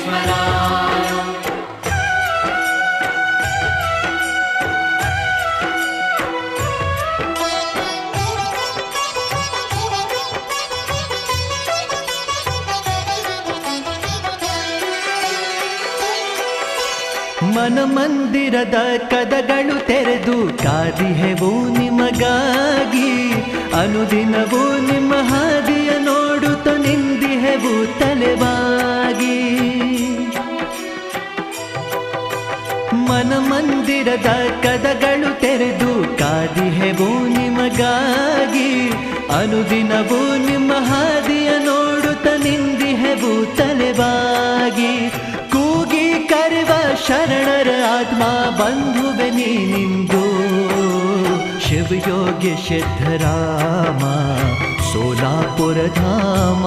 विस्मराय। ಮನ ಮಂದಿರದ ಕದಗಳು ತೆರೆದು ಕಾದಿಹೆವು ನಿಮಗಾಗಿ, ಅನುದಿನವೂ ನಿಮ್ಮ ಹಾದಿಯ ನೋಡುತ್ತ ನಿಂದಿಹೆವು ತಲೆಬಾಗಿ. ಮನ ಮಂದಿರದ ಕದಗಳು ತೆರೆದು ಕಾದಿಹೆವು ನಿಮಗಾಗಿ, ಅನುದಿನವೂ ನಿಮ್ಮ ಹಾದಿಯ ನೋಡುತ್ತ ನಿಂದಿಹೆವು ತಲೆಬಾಗಿ. ಕೂಗಿ ಕರೆವ ಶರಣರ ಆತ್ಮ ಬಂಧುವೆ ನೀನಿಂದು, ಶಿವಯೋಗಿ ಸಿದ್ಧರಾಮ ಸೋಲಾಪುರ ಧಾಮ.